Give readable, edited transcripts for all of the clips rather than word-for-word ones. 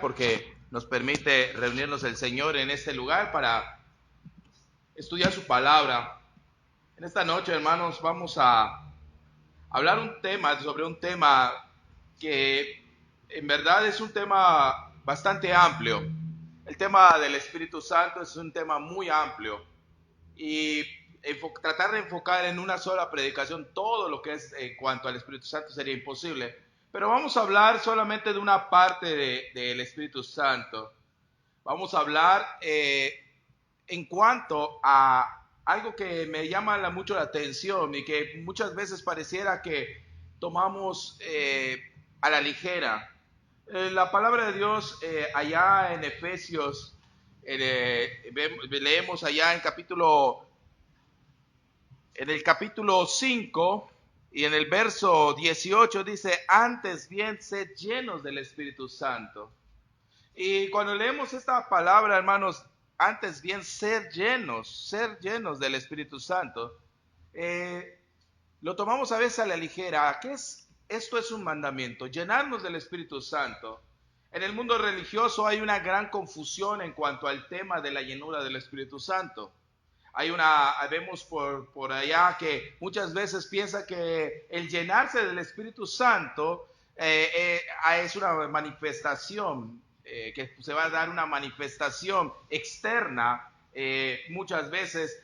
porque nos permite reunirnos el Señor en este lugar para estudiar su palabra. En esta noche, hermanos, vamos a hablar sobre un tema que en verdad es un tema bastante amplio. El tema del Espíritu Santo es un tema muy amplio y tratar de enfocar en una sola predicación todo lo que es en cuanto al Espíritu Santo sería imposible. Pero vamos a hablar solamente de una parte del Espíritu Santo. Vamos a hablar en cuanto a algo que me llama mucho la atención y que muchas veces pareciera que tomamos a la ligera. La palabra de Dios allá en Efesios, leemos allá en el capítulo 5 y en el verso 18 dice, antes bien sed llenos del Espíritu Santo. Y cuando leemos esta palabra, hermanos, antes bien ser llenos del Espíritu Santo, lo tomamos a veces a la ligera. ¿Qué es? Esto es un mandamiento, llenarnos del Espíritu Santo. En el mundo religioso hay una gran confusión en cuanto al tema de la llenura del Espíritu Santo. Vemos por allá que muchas veces piensa que el llenarse del Espíritu Santo es una manifestación, que se va a dar una manifestación externa. Muchas veces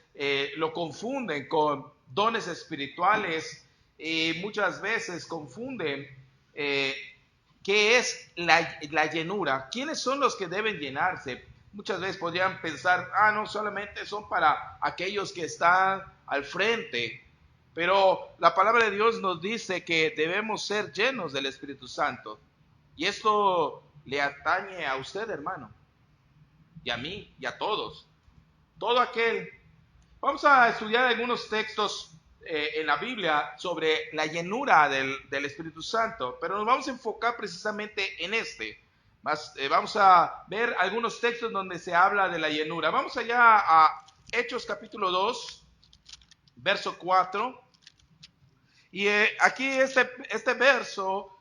lo confunden con dones espirituales y muchas veces confunden qué es la llenura. ¿Quiénes son los que deben llenarse? Muchas veces podrían pensar, no, solamente son para aquellos que están al frente. Pero la palabra de Dios nos dice que debemos ser llenos del Espíritu Santo. Y esto le atañe a usted, hermano, y a mí, y a todos. Todo aquel. Vamos a estudiar algunos textos en la Biblia sobre la llenura del Espíritu Santo, pero nos vamos a enfocar precisamente en este. Vamos a ver algunos textos donde se habla de la llenura. Vamos allá a Hechos capítulo 2, verso 4. Y aquí este verso,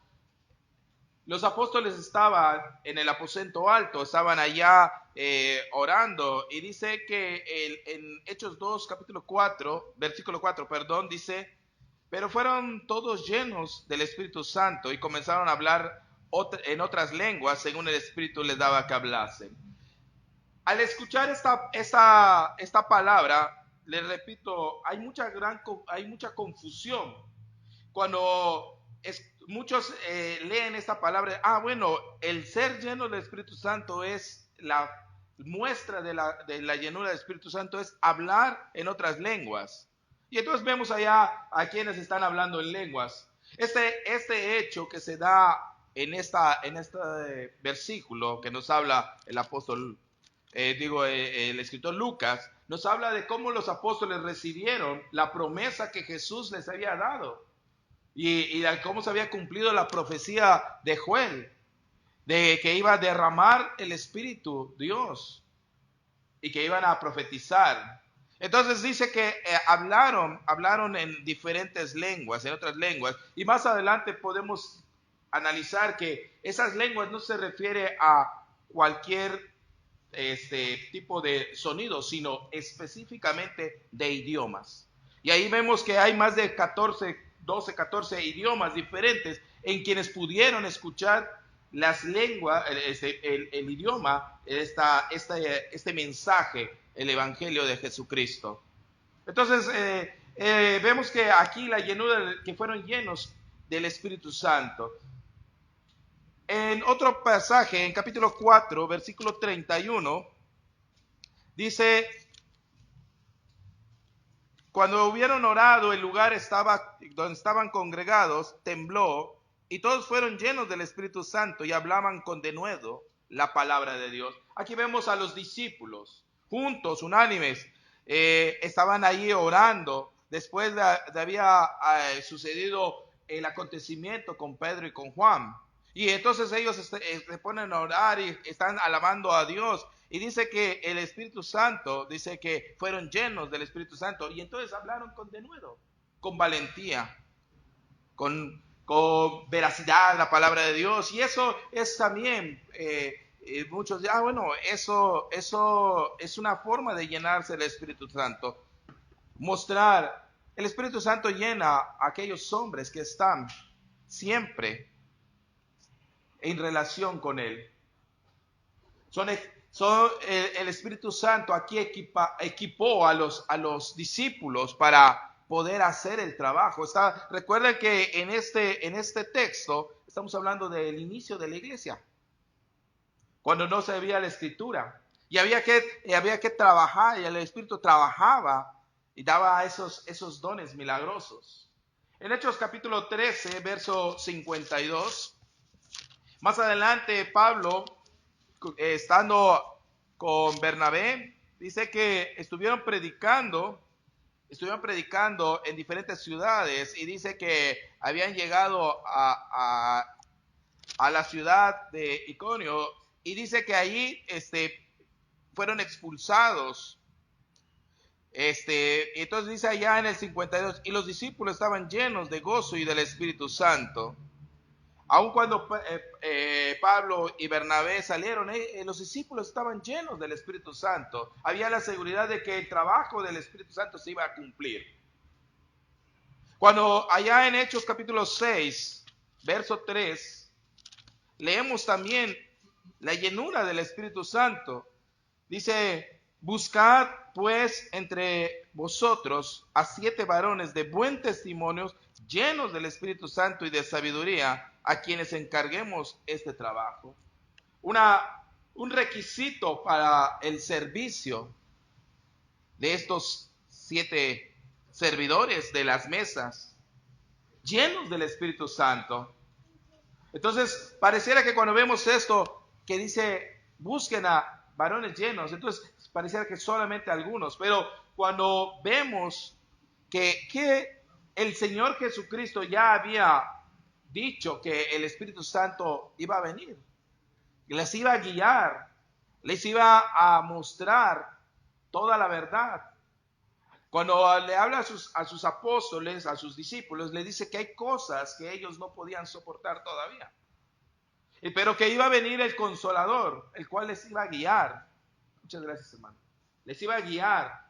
los apóstoles estaban en el aposento alto, estaban allá orando, y dice que en Hechos 2, capítulo 4, versículo 4, perdón, dice, pero fueron todos llenos del Espíritu Santo y comenzaron a hablar en otras lenguas según el Espíritu les daba que hablasen. Al escuchar esta palabra, les repito, hay mucha confusión. Cuando muchos leen esta palabra, bueno, el ser lleno del Espíritu Santo es la muestra de la llenura del Espíritu Santo, es hablar en otras lenguas. Y entonces vemos allá a quienes están hablando en lenguas. Este hecho que se da en este versículo que nos habla el apóstol, el escritor Lucas, nos habla de cómo los apóstoles recibieron la promesa que Jesús les había dado. Y de cómo se había cumplido la profecía de Joel, de que iba a derramar el Espíritu Dios y que iban a profetizar. Entonces dice que hablaron en diferentes lenguas, en otras lenguas, y más adelante podemos analizar que esas lenguas no se refiere a cualquier tipo de sonido, sino específicamente de idiomas. Y ahí vemos que hay más de 12, 14 idiomas diferentes en quienes pudieron escuchar las lenguas, el idioma, este mensaje, el Evangelio de Jesucristo. Entonces, vemos que aquí la llenura, que fueron llenos del Espíritu Santo. En otro pasaje, en capítulo 4, versículo 31, dice, cuando hubieron orado, el lugar donde estaban congregados tembló, y todos fueron llenos del Espíritu Santo y hablaban con denuedo la palabra de Dios. Aquí vemos a los discípulos, juntos, unánimes, estaban ahí orando, después de había sucedido el acontecimiento con Pedro y con Juan. Y entonces ellos se ponen a orar y están alabando a Dios. Y dice que el Espíritu Santo, dice que fueron llenos del Espíritu Santo. Y entonces hablaron con denuedo, con valentía, con con veracidad la palabra de Dios. Y eso es también, muchos dicen, bueno, eso es una forma de llenarse del Espíritu Santo. Mostrar, el Espíritu Santo llena a aquellos hombres que están siempre en relación con Él. El Espíritu Santo aquí equipó a los discípulos para poder hacer el trabajo. Recuerden que en este texto estamos hablando del inicio de la iglesia, cuando no se veía la escritura. Y había que trabajar, y el Espíritu trabajaba y daba esos dones milagrosos. En Hechos capítulo 13, verso 52, más adelante Pablo, estando con Bernabé, dice que estuvieron predicando en diferentes ciudades, y dice que habían llegado a la ciudad de Iconio, y dice que allí fueron expulsados. Entonces dice allá en el 52, y los discípulos estaban llenos de gozo y del Espíritu Santo. Aun cuando Pablo y Bernabé salieron, los discípulos estaban llenos del Espíritu Santo. Había la seguridad de que el trabajo del Espíritu Santo se iba a cumplir. Cuando allá en Hechos capítulo 6, verso 3, leemos también la llenura del Espíritu Santo. Dice: buscad pues entre vosotros a 7 varones de buen testimonio, llenos del Espíritu Santo y de sabiduría, a quienes encarguemos este trabajo. Un requisito para el servicio de estos 7 servidores de las mesas, llenos del Espíritu Santo. Entonces, pareciera que cuando vemos esto, que dice, busquen a varones llenos, entonces pareciera que solamente algunos, pero cuando vemos que el Señor Jesucristo ya había dicho que el Espíritu Santo iba a venir, les iba a guiar, les iba a mostrar toda la verdad. Cuando le habla a sus apóstoles, a sus discípulos, le dice que hay cosas que ellos no podían soportar todavía, pero que iba a venir el Consolador, el cual les iba a guiar. Muchas gracias, hermano. Les iba a guiar.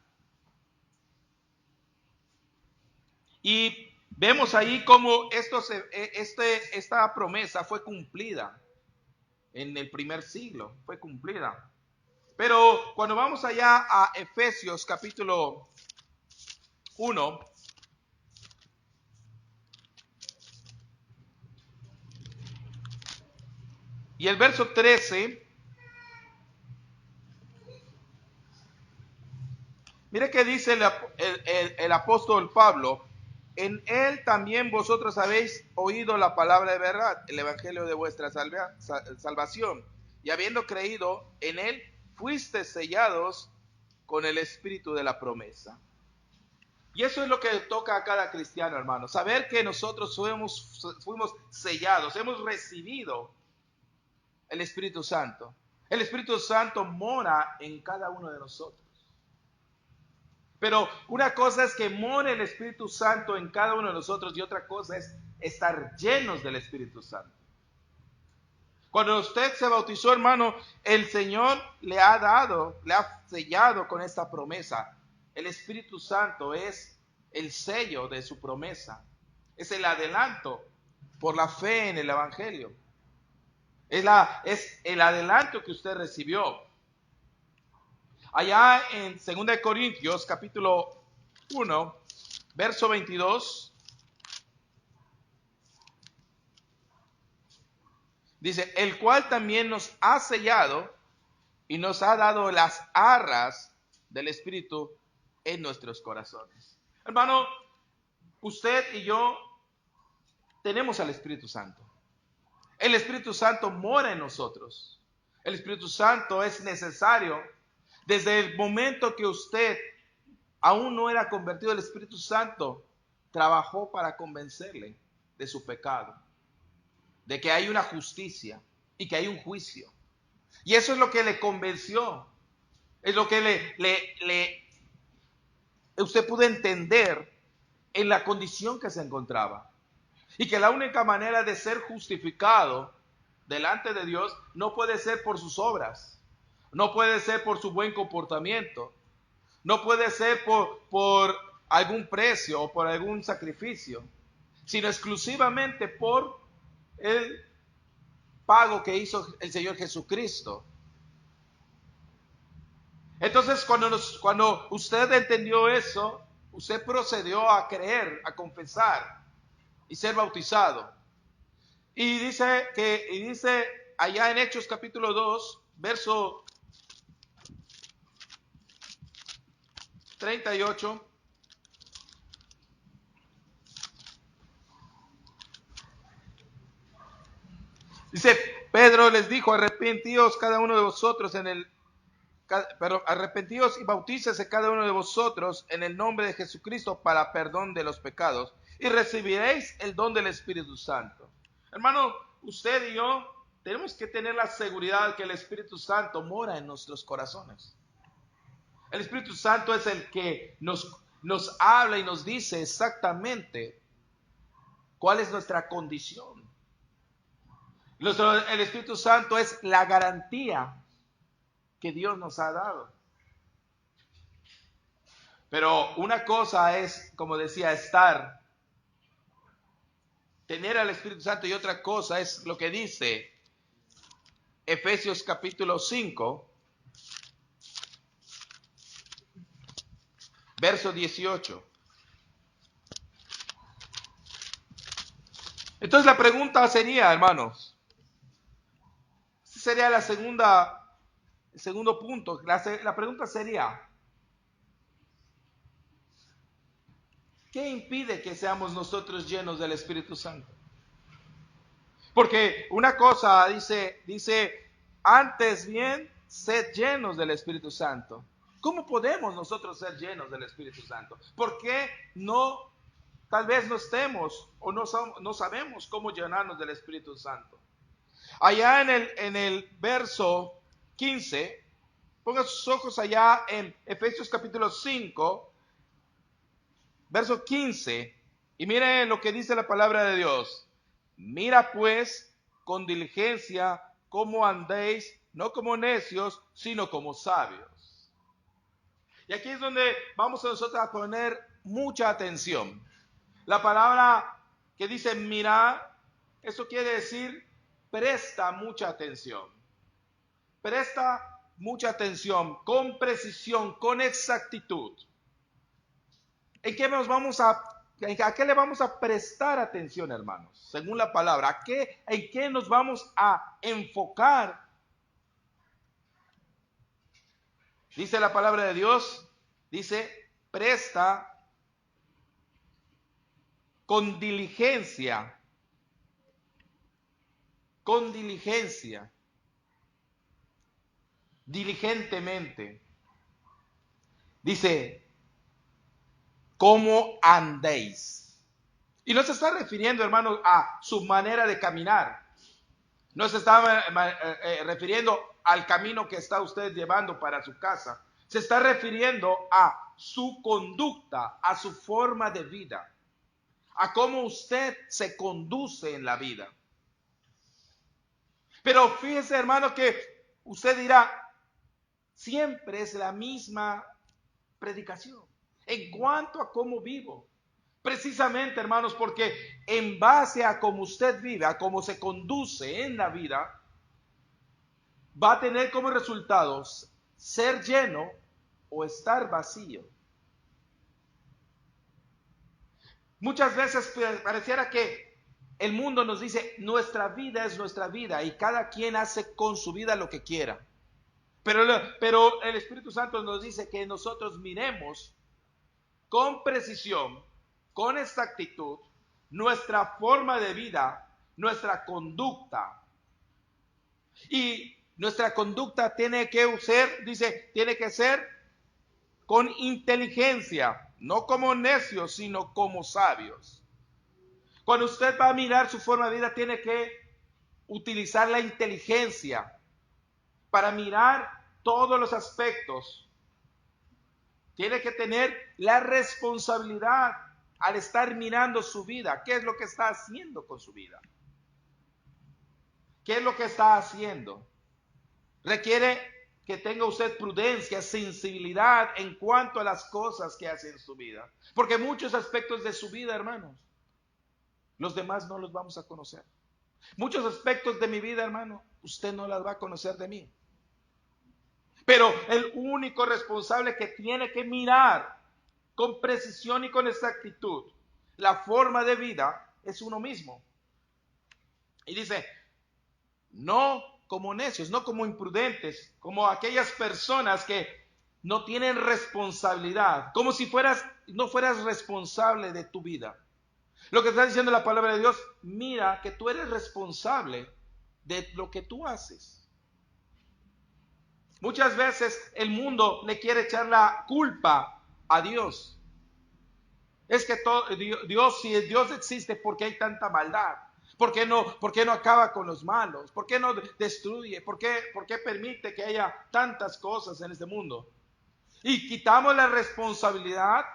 Y vemos ahí cómo esta promesa fue cumplida en el primer siglo, fue cumplida. Pero cuando vamos allá a Efesios capítulo 1, y el verso 13, mire que dice el apóstol Pablo: en él también vosotros habéis oído la palabra de verdad, el evangelio de vuestra salvación, y habiendo creído en él, fuisteis sellados con el espíritu de la promesa. Y eso es lo que toca a cada cristiano, hermano, saber que nosotros fuimos sellados, hemos recibido el Espíritu Santo. El Espíritu Santo mora en cada uno de nosotros. Pero una cosa es que more el Espíritu Santo en cada uno de nosotros, y otra cosa es estar llenos del Espíritu Santo. Cuando usted se bautizó, hermano, el Señor le ha sellado con esta promesa. El Espíritu Santo es el sello de su promesa. Es el adelanto por la fe en el Evangelio. Es el adelanto que usted recibió. Allá en 2 Corintios capítulo 1, verso 22, dice: el cual también nos ha sellado y nos ha dado las arras del Espíritu en nuestros corazones. Hermano, usted y yo tenemos al Espíritu Santo. El Espíritu Santo mora en nosotros. El Espíritu Santo es necesario. Desde el momento que usted aún no era convertido, el Espíritu Santo trabajó para convencerle de su pecado, de que hay una justicia y que hay un juicio. Y eso es lo que le convenció. Es lo que usted pudo entender en la condición que se encontraba. Y que la única manera de ser justificado delante de Dios no puede ser por sus obras, no puede ser por su buen comportamiento, no puede ser por algún precio o por algún sacrificio, sino exclusivamente por el pago que hizo el Señor Jesucristo. Entonces, cuando usted entendió eso, usted procedió a creer, a confesar y ser bautizado. Y dice allá en Hechos capítulo 2, verso 38. Dice, Pedro les dijo, arrepentíos cada uno de vosotros arrepentíos y bautícese cada uno de vosotros en el nombre de Jesucristo para perdón de los pecados y recibiréis el don del Espíritu Santo. Hermano, usted y yo tenemos que tener la seguridad que el Espíritu Santo mora en nuestros corazones. El Espíritu Santo es el que nos habla y nos dice exactamente cuál es nuestra condición. El Espíritu Santo es la garantía que Dios nos ha dado. Pero una cosa es, como decía, tener al Espíritu Santo, y otra cosa es lo que dice Efesios capítulo 5, verso 18. Entonces la pregunta sería, hermanos, este sería el segundo punto. La pregunta sería, ¿qué impide que seamos nosotros llenos del Espíritu Santo? Porque una cosa dice, antes bien, sed llenos del Espíritu Santo. ¿Cómo podemos nosotros ser llenos del Espíritu Santo? ¿Por qué tal vez no estemos o no sabemos cómo llenarnos del Espíritu Santo? Allá en el verso 15, ponga sus ojos allá en Efesios capítulo 5, verso 15, y mire lo que dice la palabra de Dios. Mira pues con diligencia cómo andéis, no como necios, sino como sabios. Y aquí es donde vamos nosotros a poner mucha atención. La palabra que dice mirar, eso quiere decir presta mucha atención. Presta mucha atención, con precisión, con exactitud. ¿A qué le vamos a prestar atención, hermanos? Según la palabra, ¿en qué nos vamos a enfocar? Dice la palabra de Dios, dice, presta con diligencia, diligentemente. Dice, ¿cómo andéis? Y no se está refiriendo, hermanos, a su manera de caminar. No se está refiriendo al camino que está usted llevando para su casa. Se está refiriendo a su conducta, a su forma de vida, a cómo usted se conduce en la vida. Pero fíjese, hermano, que usted dirá, siempre es la misma predicación en cuanto a cómo vivo. Precisamente, hermanos, porque en base a cómo usted vive, a cómo se conduce en la vida, va a tener como resultados ser lleno o estar vacío. Muchas veces pareciera que el mundo nos dice, nuestra vida es nuestra vida y cada quien hace con su vida lo que quiera. Pero el Espíritu Santo nos dice que nosotros miremos con precisión, con exactitud, nuestra forma de vida, nuestra conducta. Y nuestra conducta tiene que ser con inteligencia, no como necios, sino como sabios. Cuando usted va a mirar su forma de vida, tiene que utilizar la inteligencia para mirar todos los aspectos. Tiene que tener la responsabilidad al estar mirando su vida, ¿qué es lo que está haciendo con su vida? ¿Qué es lo que está haciendo? Requiere que tenga usted prudencia, sensibilidad en cuanto a las cosas que hace en su vida. Porque muchos aspectos de su vida, hermanos, los demás no los vamos a conocer. Muchos aspectos de mi vida, hermano, usted no las va a conocer de mí. Pero el único responsable que tiene que mirar con precisión y con exactitud la forma de vida es uno mismo. Y dice, no como necios, no como imprudentes, como aquellas personas que no tienen responsabilidad, como si no fueras responsable de tu vida. Lo que está diciendo la palabra de Dios, mira que tú eres responsable de lo que tú haces. Muchas veces el mundo le quiere echar la culpa a Dios. Es que Dios, si Dios existe, ¿por qué hay tanta maldad? ¿Por qué no acaba con los malos? ¿Por qué no destruye? ¿Por qué permite que haya tantas cosas en este mundo? Y quitamos la responsabilidad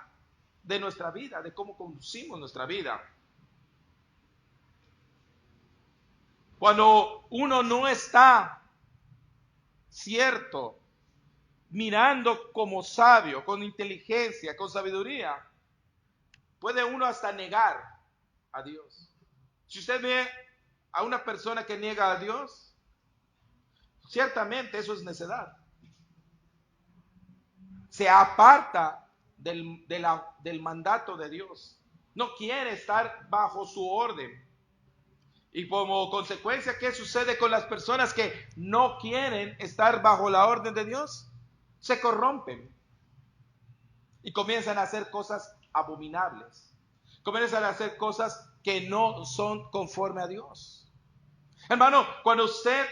de nuestra vida, de cómo conducimos nuestra vida. Cuando uno no está cierto, mirando como sabio, con inteligencia, con sabiduría, puede uno hasta negar a Dios. Si usted ve a una persona que niega a Dios, ciertamente eso es necedad. Se aparta del mandato de Dios. No quiere estar bajo su orden. Y como consecuencia, ¿qué sucede con las personas que no quieren estar bajo la orden de Dios? Se corrompen y comienzan a hacer cosas abominables. Comienzan a hacer cosas que no son conforme a Dios. Hermano, cuando usted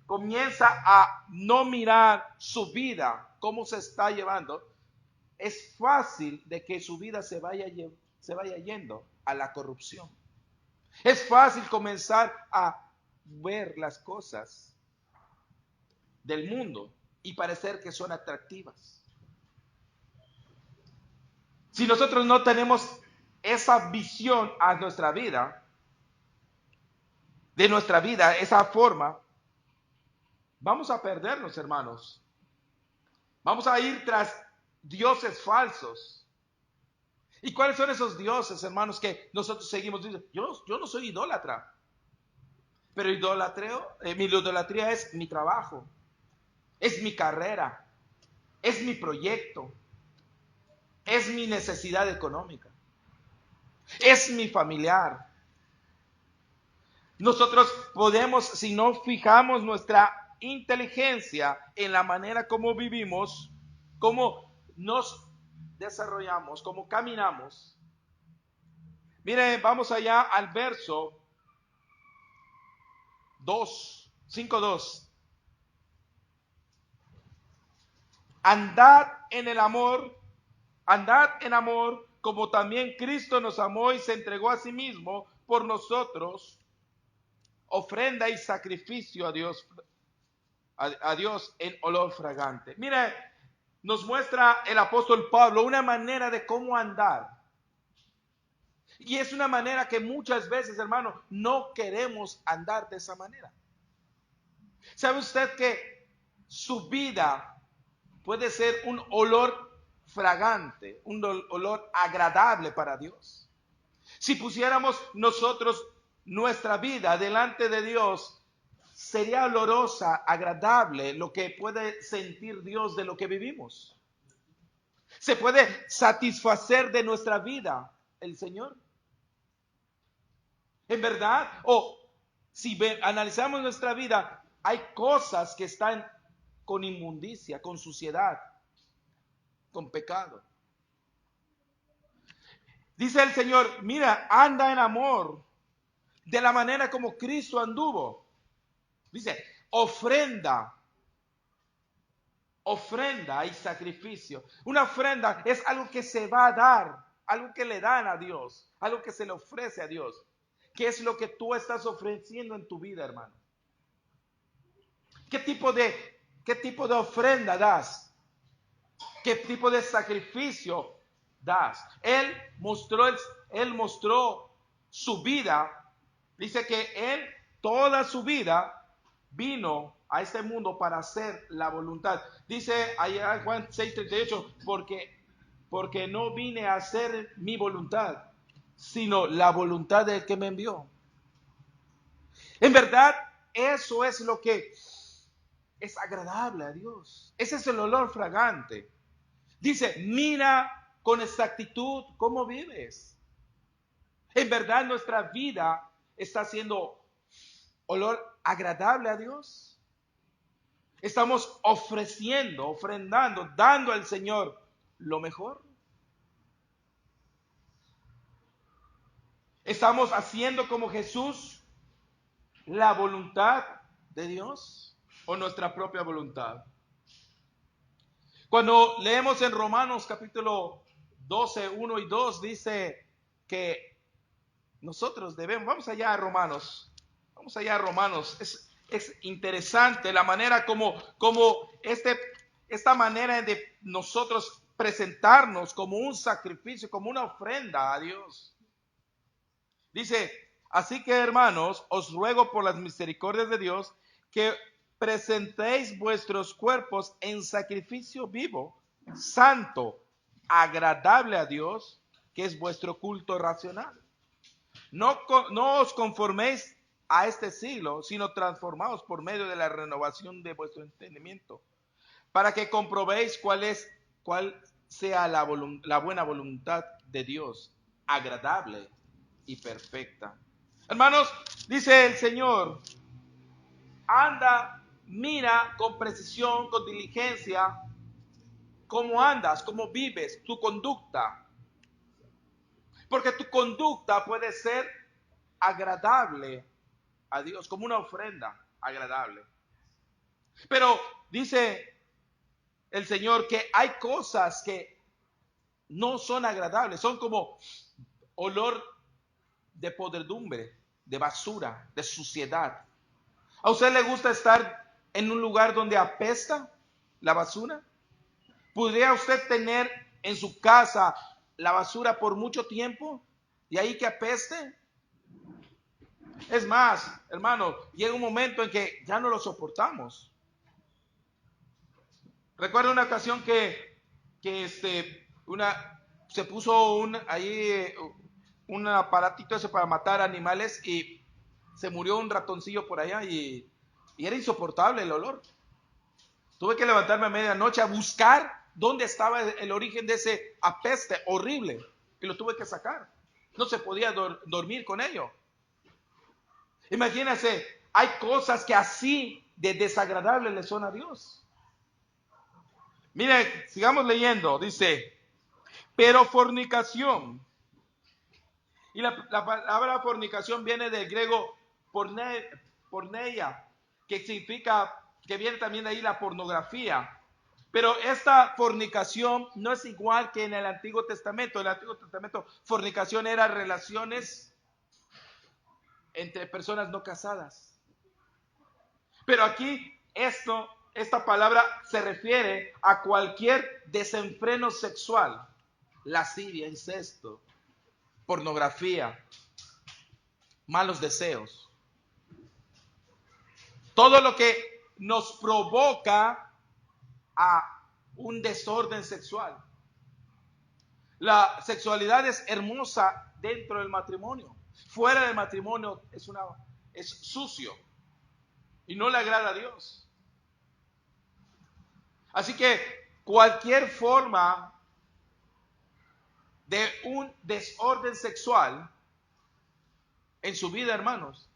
comienza a no mirar su vida, cómo se está llevando, es fácil de que su vida se vaya yendo a la corrupción. Es fácil comenzar a ver las cosas del mundo y parecer que son atractivas. Si nosotros no tenemos esa visión a nuestra vida, de nuestra vida, esa forma, vamos a perdernos, hermanos. Vamos a ir tras dioses falsos. ¿Y cuáles son esos dioses, hermanos, que nosotros seguimos? Yo no soy idólatra, pero mi idolatría es mi trabajo, es mi carrera, es mi proyecto, es mi necesidad económica, es mi familiar. Nosotros podemos, si no fijamos nuestra inteligencia en la manera como vivimos, cómo nos desarrollamos, cómo caminamos. Miren, vamos allá al verso 5:2. Andad en amor, como también Cristo nos amó y se entregó a sí mismo por nosotros, ofrenda y sacrificio a Dios en olor fragante. Mire, nos muestra el apóstol Pablo una manera de cómo andar. Y es una manera que muchas veces, hermano, no queremos andar de esa manera. ¿Sabe usted que su vida puede ser un olor fragante, un olor agradable para Dios? Si pusiéramos nosotros nuestra vida delante de Dios, sería olorosa, agradable lo que puede sentir Dios de lo que vivimos. Se puede satisfacer de nuestra vida el Señor. En verdad, si analizamos nuestra vida, hay cosas que están con inmundicia, con suciedad, con pecado. Dice el Señor, mira, anda en amor, de la manera como Cristo anduvo. Dice, ofrenda y sacrificio. Una ofrenda es algo que se va a dar, algo que le dan a Dios, algo que se le ofrece a Dios. ¿Qué es lo que tú estás ofreciendo en tu vida, hermano? ¿Qué tipo de ofrenda das? ¿Qué tipo de sacrificio das. Él mostró su vida. Dice que Él toda su vida vino a este mundo para hacer la voluntad. Dice allá en Juan 6:38, porque no vine a hacer mi voluntad, sino la voluntad del que me envió. En verdad, eso es lo que es agradable a Dios. Ese es el olor fragante. Dice, mira con exactitud cómo vives. En verdad, nuestra vida está siendo olor agradable a Dios. Estamos ofrendando, dando al Señor lo mejor. Estamos haciendo como Jesús la voluntad de Dios o nuestra propia voluntad. Cuando leemos en Romanos capítulo 12, 1 y 2, dice que nosotros debemos, vamos allá a Romanos, es interesante la manera como esta manera de nosotros presentarnos como un sacrificio, como una ofrenda a Dios. Dice, así que hermanos, os ruego por las misericordias de Dios que presentéis vuestros cuerpos en sacrificio vivo, santo, agradable a Dios, que es vuestro culto racional. No os conforméis a este siglo, sino transformaos por medio de la renovación de vuestro entendimiento, para que comprobéis cuál sea la buena voluntad de Dios, agradable y perfecta. Hermanos, dice el Señor, anda, mira con precisión, con diligencia, cómo andas, cómo vives, tu conducta. Porque tu conducta puede ser agradable a Dios, como una ofrenda agradable. Pero dice el Señor que hay cosas que no son agradables, son como olor de podredumbre, de basura, de suciedad. ¿A usted le gusta estar en un lugar donde apesta la basura? ¿Podría usted tener en su casa la basura por mucho tiempo y ahí que apeste? Es más, hermano, llega un momento en que ya no lo soportamos. Recuerdo una ocasión que se puso un aparatito ese para matar animales y se murió un ratoncillo por allá y era insoportable el olor. Tuve que levantarme a medianoche a buscar dónde estaba el origen de ese apeste horrible y lo tuve que sacar. No se podía dormir con ello. Imagínense, hay cosas que así de desagradable le son a Dios. Mire, sigamos leyendo, dice, pero fornicación. Y la palabra fornicación viene del griego porneia, que significa, que viene también de ahí la pornografía. Pero esta fornicación no es igual que en el Antiguo Testamento. En el Antiguo Testamento, fornicación era relaciones entre personas no casadas. Pero aquí esta palabra se refiere a cualquier desenfreno sexual, lascivia, incesto, pornografía, malos deseos. Todo lo que nos provoca a un desorden sexual. La sexualidad es hermosa dentro del matrimonio. Fuera del matrimonio es sucio y no le agrada a Dios. Así que cualquier forma de un desorden sexual en su vida, hermanos,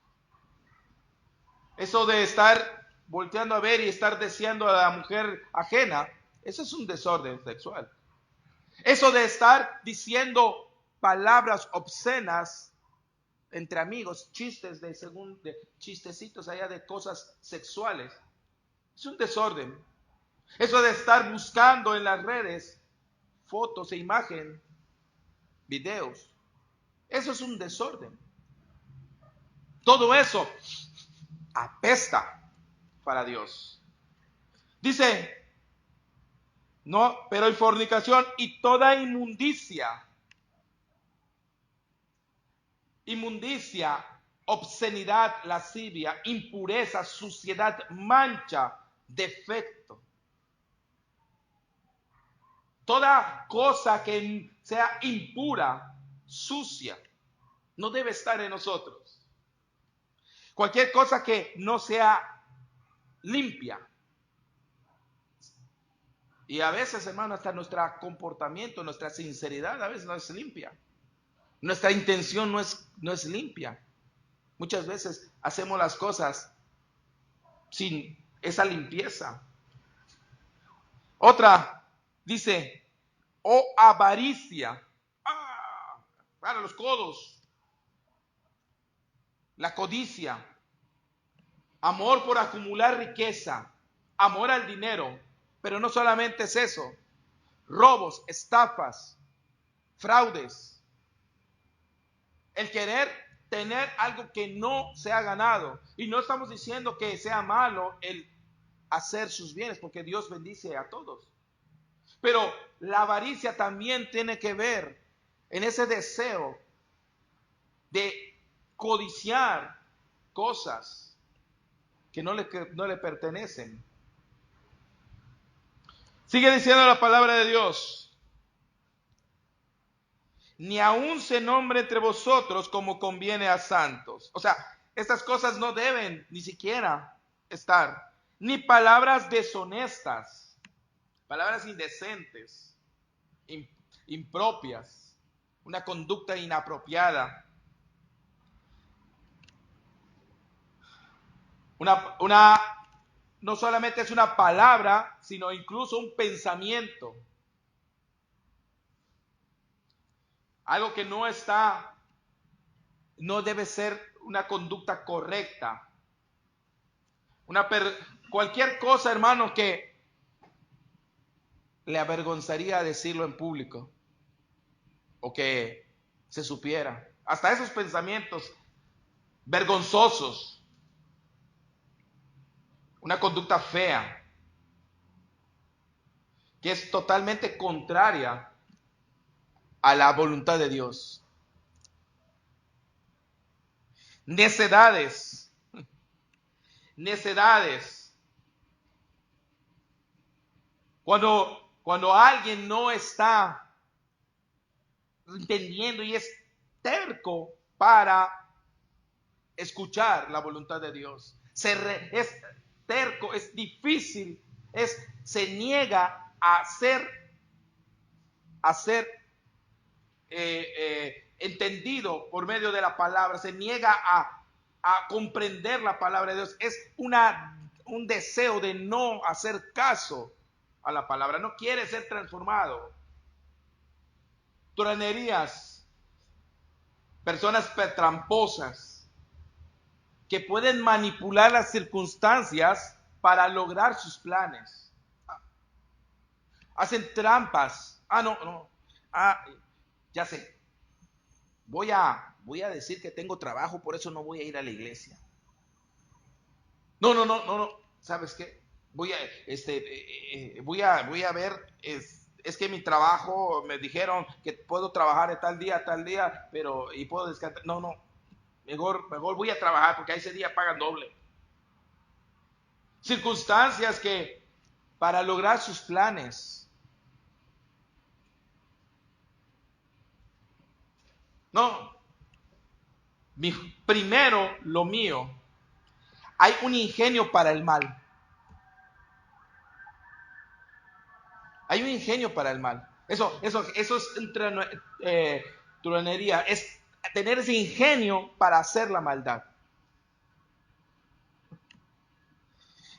eso de estar volteando a ver y estar deseando a la mujer ajena, eso es un desorden sexual. Eso de estar diciendo palabras obscenas entre amigos, chistecitos allá de cosas sexuales, es un desorden. Eso de estar buscando en las redes fotos e imagen, videos, eso es un desorden. Todo eso apesta para Dios. Dice, No, pero en fornicación y toda inmundicia, obscenidad, lascivia, impureza, suciedad, mancha, defecto. Toda cosa que sea impura, sucia, no debe estar en nosotros. Cualquier cosa que no sea limpia. Y a veces, hermano, hasta nuestro comportamiento, nuestra sinceridad a veces no es limpia. Nuestra intención no es limpia. Muchas veces hacemos las cosas sin esa limpieza. Otra dice, avaricia. Para los codos. La codicia. Amor por acumular riqueza. Amor al dinero. Pero no solamente es eso. Robos, estafas, fraudes. El querer tener algo que no se ha ganado. Y no estamos diciendo que sea malo el hacer sus bienes, porque Dios bendice a todos. Pero la avaricia también tiene que ver en ese deseo de codiciar cosas que no le pertenecen. Sigue diciendo la palabra de Dios. Ni aún se nombre entre vosotros como conviene a santos. O sea, estas cosas no deben ni siquiera estar. Ni palabras deshonestas, palabras indecentes, impropias, una conducta inapropiada. No solamente es una palabra, sino incluso un pensamiento. Algo que no debe ser una conducta correcta. Cualquier cosa, hermano, que le avergonzaría decirlo en público o que se supiera. Hasta esos pensamientos vergonzosos. Una conducta fea que es totalmente contraria a la voluntad de Dios. Necedades. Cuando alguien no está entendiendo y es terco para escuchar la voluntad de Dios. Es terco, es difícil, se niega a ser entendido por medio de la palabra, se niega a comprender la palabra de Dios. Es un deseo de no hacer caso a la palabra, no quiere ser transformado. Truanerías, personas tramposas que pueden manipular las circunstancias para lograr sus planes. Hacen trampas. Ya sé. Voy a decir que tengo trabajo, por eso no voy a ir a la iglesia. No. ¿Sabes qué? Voy a ver, es que mi trabajo, me dijeron que puedo trabajar de tal día, y puedo descansar. No. Mejor voy a trabajar porque a ese día pagan doble. Circunstancias que para lograr sus planes. No. Primero lo mío. Hay un ingenio para el mal. Hay un ingenio para el mal. Eso es truanería. Es tener ese ingenio para hacer la maldad.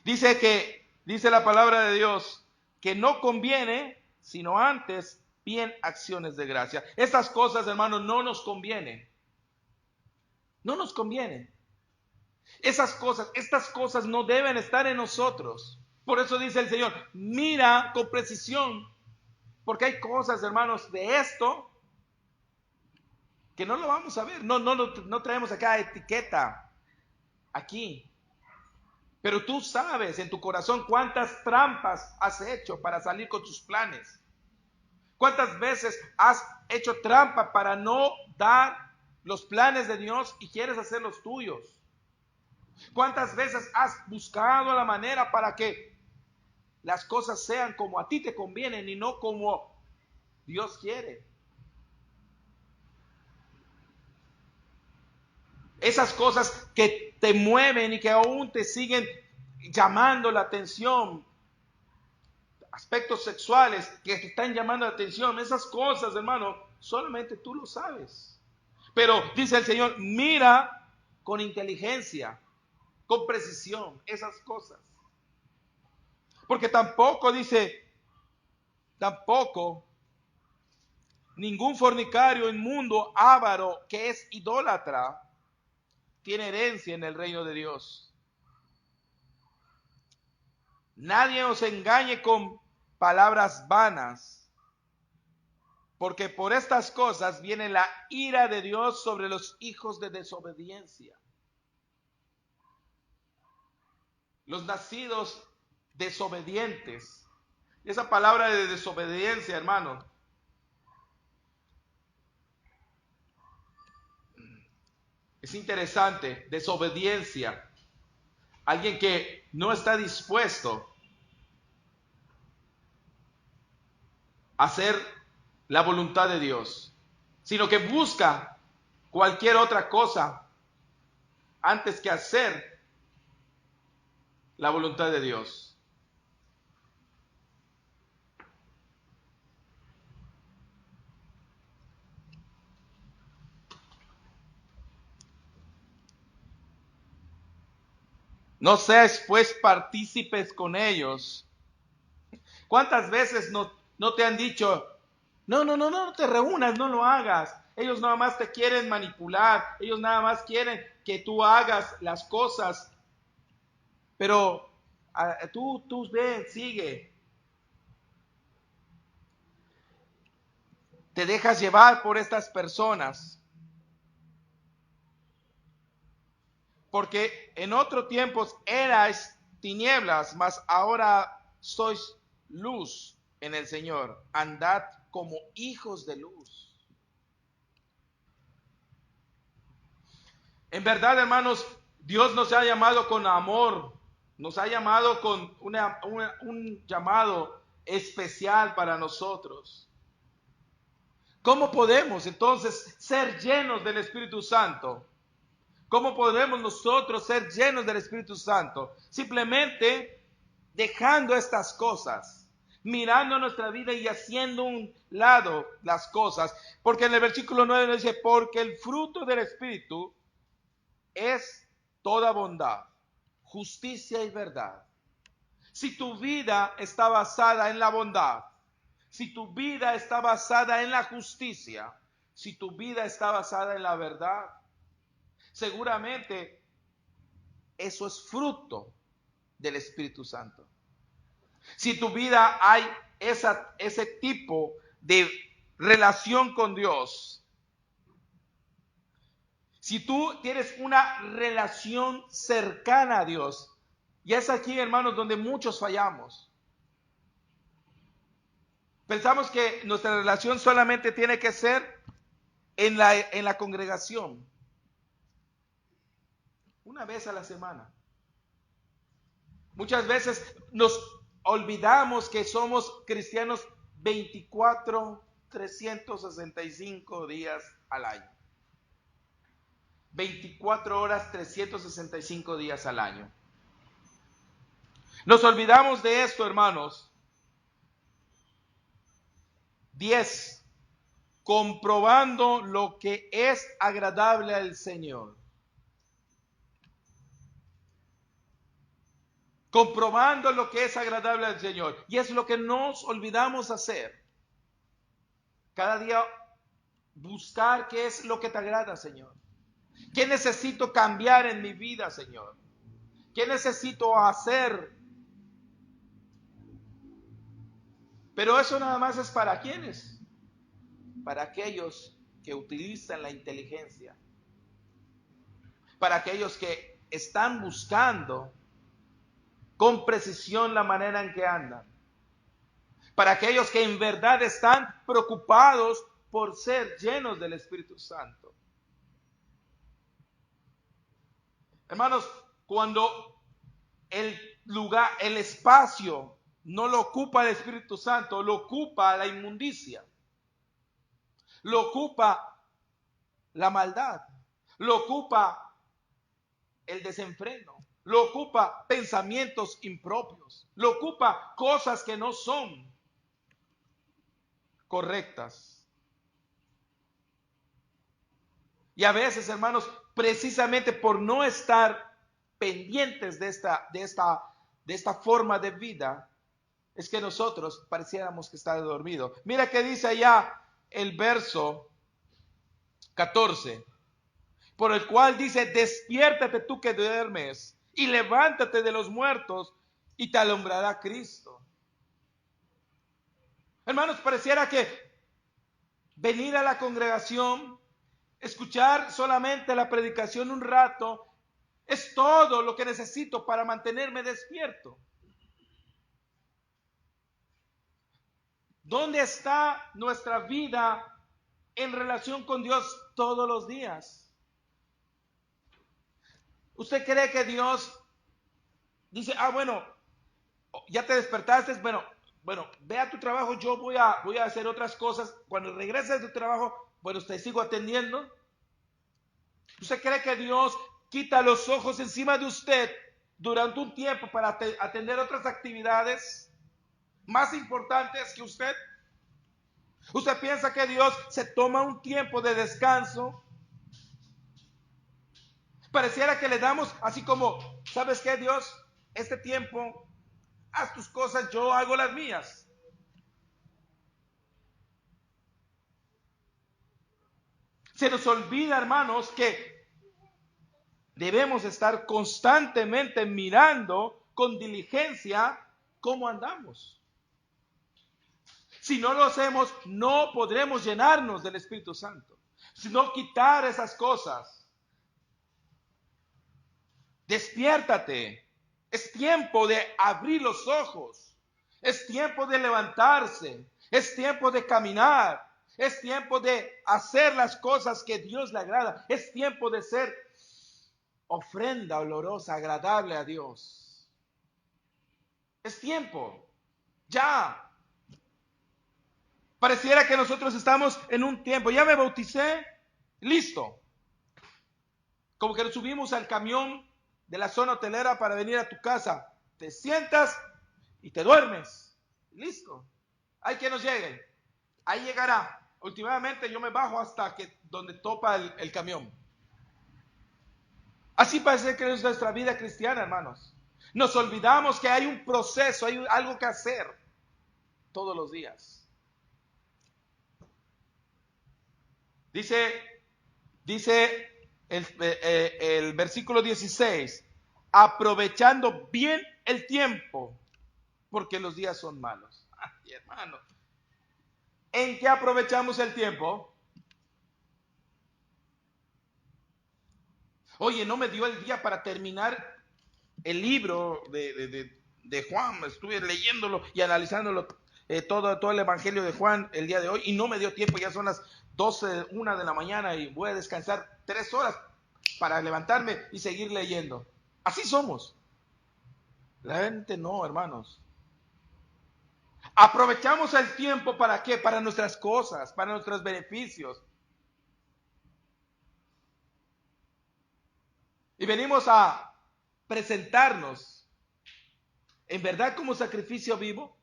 Dice la palabra de Dios que no conviene, sino antes bien acciones de gracia. Estas cosas, hermanos, no nos convienen. No nos convienen. Estas cosas no deben estar en nosotros. Por eso dice el Señor, mira con precisión, porque hay cosas, hermanos, de esto que no lo vamos a ver. No traemos acá etiqueta aquí. Pero tú sabes en tu corazón cuántas trampas has hecho para salir con tus planes. ¿Cuántas veces has hecho trampa para no dar los planes de Dios y quieres hacer los tuyos? ¿Cuántas veces has buscado la manera para que las cosas sean como a ti te convienen y no como Dios quiere? Esas cosas que te mueven y que aún te siguen llamando la atención, aspectos sexuales que te están llamando la atención, esas cosas, hermano, solamente tú lo sabes. Pero dice el Señor, mira con inteligencia, con precisión esas cosas. Porque tampoco dice, tampoco ningún fornicario, inmundo, avaro, que es idólatra, tiene herencia en el reino de Dios. Nadie os engañe con palabras vanas, porque por estas cosas viene la ira de Dios sobre los hijos de desobediencia. Los nacidos desobedientes. Esa palabra de desobediencia, hermano, es interesante. Desobediencia. Alguien que no está dispuesto a hacer la voluntad de Dios, sino que busca cualquier otra cosa antes que hacer la voluntad de Dios. No seas pues partícipes con ellos. ¿Cuántas veces no te han dicho, no te reúnas, no lo hagas? Ellos nada más te quieren manipular, ellos nada más quieren que tú hagas las cosas, pero tú ven, sigue. Te dejas llevar por estas personas. Porque en otro tiempo erais tinieblas, mas ahora sois luz en el Señor. Andad como hijos de luz. En verdad, hermanos, Dios nos ha llamado con amor, nos ha llamado con un llamado especial para nosotros. ¿Cómo podemos entonces ser llenos del Espíritu Santo? ¿Cómo podemos nosotros ser llenos del Espíritu Santo? Simplemente dejando estas cosas, mirando nuestra vida y haciendo un lado las cosas. Porque en el versículo 9 nos dice, porque el fruto del Espíritu es toda bondad, justicia y verdad. Si tu vida está basada en la bondad, si tu vida está basada en la justicia, si tu vida está basada en la verdad, seguramente eso es fruto del Espíritu Santo. Si tu vida hay ese tipo de relación con Dios, si tú tienes una relación cercana a Dios, y es aquí, hermanos, donde muchos fallamos. Pensamos que nuestra relación solamente tiene que ser en la congregación, una vez a la semana. Muchas veces nos olvidamos que somos cristianos 365 días al año. 24 horas, 365 días al año. Nos olvidamos de esto, hermanos. 10. Comprobando lo que es agradable al Señor. Comprobando lo que es agradable al Señor. Y es lo que nos olvidamos hacer. Cada día buscar qué es lo que te agrada, Señor. ¿Qué necesito cambiar en mi vida, Señor? ¿Qué necesito hacer? Pero eso nada más es para ¿quiénes? Para aquellos que utilizan la inteligencia. Para aquellos que están buscando con precisión la manera en que andan. Para aquellos que en verdad están preocupados por ser llenos del Espíritu Santo. Hermanos, cuando el lugar, el espacio no lo ocupa el Espíritu Santo, lo ocupa la inmundicia, lo ocupa la maldad, lo ocupa el desenfreno, lo ocupa pensamientos impropios, lo ocupa cosas que no son correctas. Y a veces, hermanos, precisamente por no estar pendientes de esta forma de vida, es que nosotros pareciéramos que está dormido. Mira que dice allá el verso 14, por el cual dice: despiértate tú que duermes y levántate de los muertos y te alumbrará Cristo. Hermanos, pareciera que venir a la congregación, escuchar solamente la predicación un rato, es todo lo que necesito para mantenerme despierto. ¿Dónde está nuestra vida en relación con Dios todos los días? ¿Usted cree que Dios dice: bueno, ya te despertaste, bueno, ve a tu trabajo, yo voy a hacer otras cosas, cuando regreses de tu trabajo, bueno, te sigo atendiendo? ¿Usted cree que Dios quita los ojos encima de usted durante un tiempo para atender otras actividades más importantes que usted? ¿Usted piensa que Dios se toma un tiempo de descanso? Pareciera que le damos así como: ¿sabes qué, Dios? Este tiempo, haz tus cosas, yo hago las mías. Se nos olvida, hermanos, que debemos estar constantemente mirando con diligencia cómo andamos. Si no lo hacemos, no podremos llenarnos del Espíritu Santo. Si no, quitar esas cosas. Despiértate. Es tiempo de abrir los ojos. Es tiempo de levantarse. Es tiempo de caminar. Es tiempo de hacer las cosas que Dios le agrada. Es tiempo de ser ofrenda olorosa, agradable a Dios. Es tiempo. Ya. Pareciera que nosotros estamos en un tiempo. Ya me bauticé. Listo. Como que nos subimos al camión de la zona hotelera para venir a tu casa. Te sientas y te duermes. Listo. Hay que nos llegue. Ahí llegará. Últimamente yo me bajo hasta que donde topa el camión. Así parece que es nuestra vida cristiana, hermanos. Nos olvidamos que hay un proceso, hay algo que hacer todos los días. Dice el versículo 16, aprovechando bien el tiempo, porque los días son malos. Ay, hermano, ¿en qué aprovechamos el tiempo? Oye, no me dio el día para terminar el libro de Juan. Estuve leyéndolo y analizándolo, todo el evangelio de Juan el día de hoy, y no me dio tiempo. Ya son las 12, 1 de la mañana y voy a descansar 3 horas para levantarme y seguir leyendo. Así somos. La gente no, hermanos. Aprovechamos el tiempo, ¿para qué? Para nuestras cosas, para nuestros beneficios. Y venimos a presentarnos en verdad como sacrificio vivo,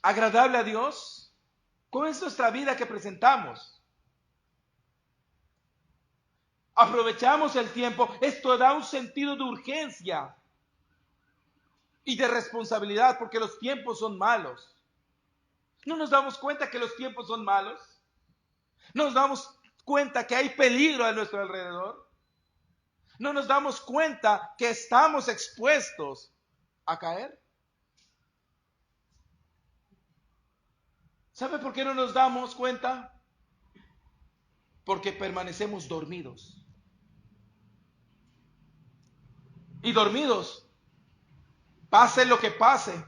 agradable a Dios. ¿Cómo es nuestra vida que presentamos? Aprovechamos el tiempo. Esto da un sentido de urgencia y de responsabilidad, porque los tiempos son malos. ¿No nos damos cuenta que los tiempos son malos? ¿No nos damos cuenta que hay peligro a nuestro alrededor? ¿No nos damos cuenta que estamos expuestos a caer? ¿Sabe por qué no nos damos cuenta? Porque permanecemos dormidos. Y dormidos Pase lo que pase,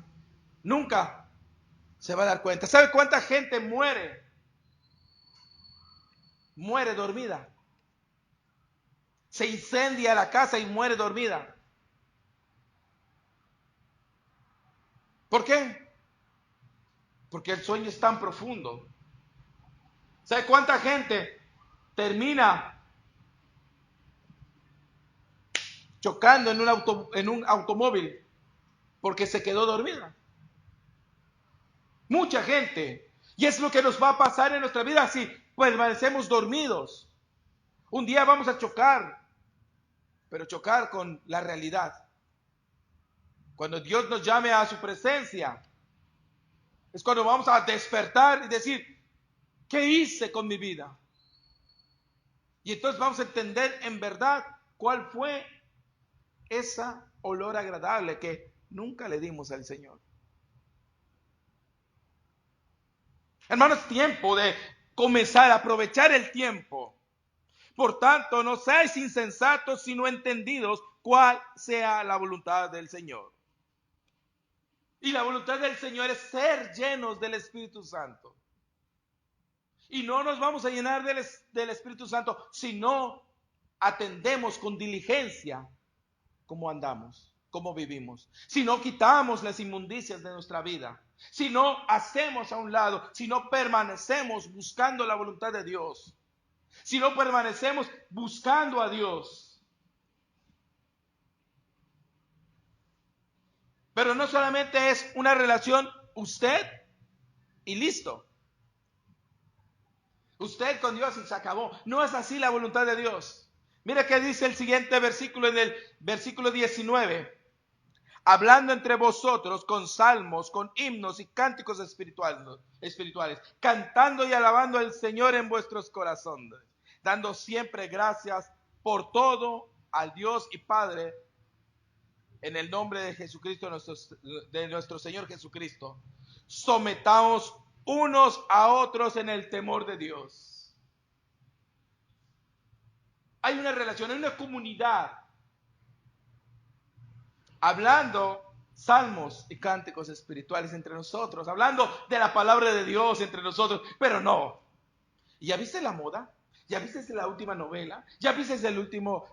nunca se va a dar cuenta. ¿Sabe cuánta gente muere? Muere dormida. Se incendia la casa y muere dormida. ¿Por qué? Porque el sueño es tan profundo. ¿Sabe cuánta gente termina chocando en un automóvil porque se quedó dormida? Mucha gente. Y es lo que nos va a pasar en nuestra vida si permanecemos dormidos. Un día vamos a chocar, pero chocar con la realidad. Cuando Dios nos llame a su presencia, es cuando vamos a despertar y decir, ¿qué hice con mi vida? Y entonces vamos a entender en verdad cuál fue esa olor agradable que nunca le dimos al Señor. Hermanos, es tiempo de comenzar a aprovechar el tiempo. Por tanto, no seáis insensatos, sino entendidos cuál sea la voluntad del Señor. Y la voluntad del Señor es ser llenos del Espíritu Santo. Y no nos vamos a llenar del Espíritu Santo si no atendemos con diligencia cómo andamos, cómo vivimos. Si no quitamos las inmundicias de nuestra vida. Si no hacemos a un lado, si no permanecemos buscando la voluntad de Dios. Si no permanecemos buscando a Dios. Pero no solamente es una relación usted y listo. Usted con Dios y se acabó. No es así la voluntad de Dios. Mira qué dice el siguiente versículo en el versículo 19. Hablando entre vosotros con salmos, con himnos y cánticos espirituales, cantando y alabando al Señor en vuestros corazones, dando siempre gracias por todo al Dios y Padre en el nombre de Jesucristo, de nuestro Señor Jesucristo. Sometaos unos a otros en el temor de Dios. Hay una relación, hay una comunidad. Hablando salmos y cánticos espirituales entre nosotros, hablando de la palabra de Dios entre nosotros, pero no. ¿Ya viste la moda? ¿Ya viste la última novela? ¿Ya viste el último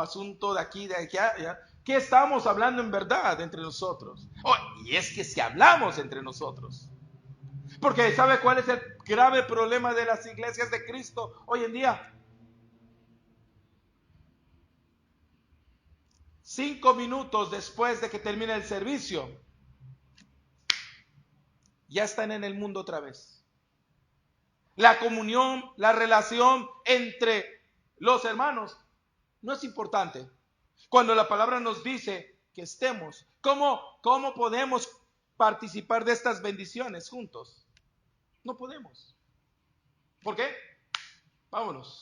asunto de aquí, de allá? ¿Qué estamos hablando en verdad entre nosotros? Oh, y es que si hablamos entre nosotros. Porque ¿sabe cuál es el grave problema de las iglesias de Cristo hoy en día? 5 minutos después de que termine el servicio, ya están en el mundo otra vez. La comunión, la relación entre los hermanos no es importante. Cuando la palabra nos dice que estemos, ¿cómo podemos participar de estas bendiciones juntos? No podemos. ¿Por qué? Vámonos.